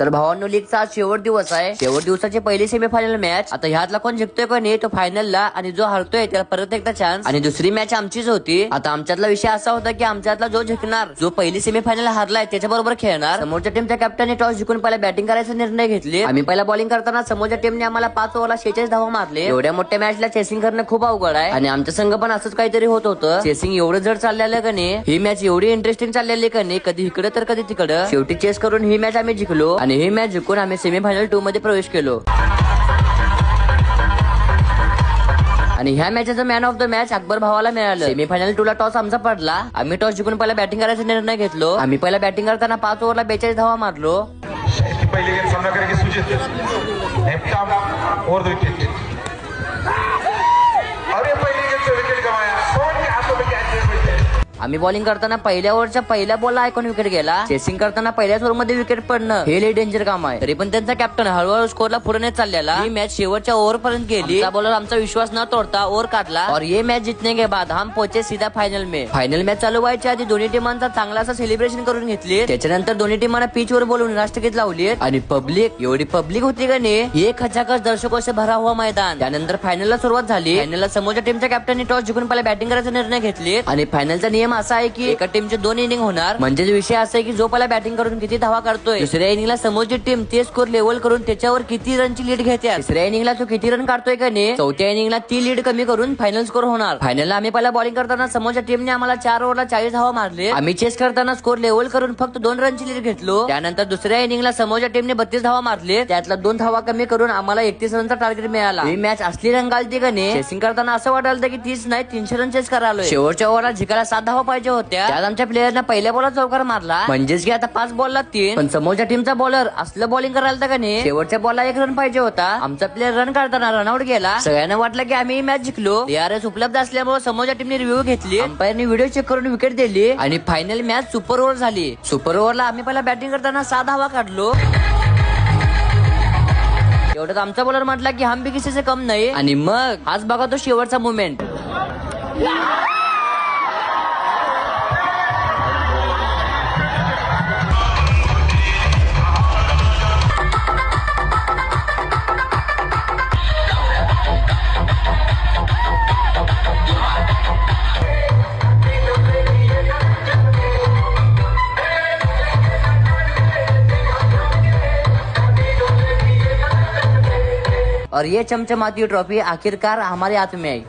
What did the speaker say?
तर भावांनो, लीगचा आज शेवट दिवस आहे. शेवट दिवसाची पहिली सेमीफायनल मॅच. आता ह्यातला कोण जिंकतोय का नाही तो फायनलला, आणि जो हरतोय त्याला परत एकदा चान्स. आणि दुसरी मॅच आमचीच होती. आता आमच्यातला विषय असा होता की आमच्यातला जो जिंकणार, जो पहिली सेमीफायनल हारलाय त्याच्या बरोबर खेळणार. समोरच्या टीमच्या कॅप्टनने टॉस जिंकून पहिला बॅटिंग करायचा निर्णय घेतले. आम्ही पहिला बॉलिंग करताना समोरच्या टीमने आम्हाला 5 ओव्हरला 46 धावा मारले. एवढ्या मोठ्या मॅचला चेसिंग करणं खूप अवघड आहे, आणि आमच्या संघ पण असंच काहीतरी होत होतं. चेसिंग एवढं जड चाललेलं का नाही, ही मॅच एवढी इंटरेस्टिंग चाललेली का नाही, कधी इकडे तर कधी तिकडं. शेवटी चेस करून ही मॅच आम्ही जिंकलो, आणि ही मॅच जिंकून आम्ही सेमीफायनल 2 मध्ये प्रवेश केलो. आणि ह्या मॅचचा man of the match Akbar भावाला मिळालं. सेमीफायनल 2 ला टॉस आमचा पडला. आम्ही टॉस जिंकून पहिला बॅटिंग करायचा निर्णय घेतलो. आम्ही पहिला बॅटिंग करताना 5 ओव्हरला 42 धावा मारलो. पहले गेम सामना करेंगे सुजीत और 2 विकेट. और ये पहले गेम से विकेट गवाया. कौन के हाथों में कैच है? आम्ही बॉलिंग करताना पहिल्या ओव्हरच्या पहिल्या बॉलला ऐकून विकेट गेला. चेसिंग करताना पहिल्याच ओव्हर मध्ये विकेट पडणं हे लई डेंजर काम आहे. तरी पण त्यांचा कॅप्टन हळूहळू स्कोरला पुढे नेत चाललेला. ही मॅच शेवटच्या ओव्हर पर्यंत गेली. बॉलर आमचा विश्वास न तोडता ओव्हर काढला, और ये मॅच जीतने के बाद हम पोहोचे सीधा फायनल में. फायनल मॅच चालू व्हायच्या आधी दोन्ही टीमांचा चांगला असा सेलिब्रेशन करून घेतले. त्याच्यानंतर दोन्ही टीमांना पिच वर बोलून राष्ट्रगीत लावली. आणि पब्लिक एवढी पब्लिक होती का नाही, एक खचाखच दर्शकों से भरा हुआ मैदान. त्यानंतर फायनलला सुरुवात झाली. फायनलला समोरच्या टीमच्या कॅप्टनने टॉस जिंकून पहिला बॅटिंग करायचा निर्णय घेतले. आणि फायनलचा नियम असा आहे की एका टीमचे 2 इनिंग होणार. म्हणजे विषय असा आहे की जो पहिला बॅटिंग करून किती धावा काढतोय, दुसऱ्या इनिंगला समोरची टीम ते स्कोर लेवल करून त्याच्यावर किती रनची लीड घेते. तिसऱ्या इनिंगला तो किती रन काढतोय का नाही, चौथ्या इनिंगला ती लीड कमी करून फायनल स्कोर होणार. फायनलला आम्ही पहिला बॉलिंग करताना समोरच्या टीमने आम्हाला 4 ओव्हरला 40 धावा मारले. आम्ही चेस करताना स्कोर लेवल करून फक्त 2 रनची लीड घेतलो. त्यानंतर दुसऱ्या इनिंगला समोरच्या टीमने 32 धावा मारले. त्यातला 2 धावा कमी करून आम्हाला 31 रनचा टार्गेट मिळाला. ही मॅच असली रंगालती का नाही, चेसिंग करताना असं वाटायला की 30 नाही 300 रन चेस करायला. शेवटच्या ओव्हरला जिंकायला 7 धावा पाहिजे होत्या. त्यात आमच्या प्लेयरना पहिल्या बॉलला चौकार मारला. म्हणजेच की आता 5 बॉलला 3. पण समोरच्या टीमचा बॉलर असलं बॉलिंग करायला का नाही, शेवटच्या बॉलला 1 रन पाहिजे होता. आमचा प्लेयर रन काढताना रनआउट गेला. सगळ्यांना वाटलं की आम्ही ही मॅच जिंकलो. DRS उपलब्ध असल्यामुळे समोरच्या टीमने रिव्ह्यू घेतली. अंपायरने व्हिडिओ चेक करून विकेट दिली, आणि फायनल मॅच सुपर ओव्हर झाली. सुपर ओव्हरला आम्ही पहिला बॅटिंग करताना 6 धावा काढलो. एवढं आमचा बॉलर म्हटला की हम भी किसी से कम नाही. आणि मग आज बघा तो शेवटचा मुवमेंट. और ये चमचमाती ट्रॉफी आखिरकार हमारे हाथ में आई.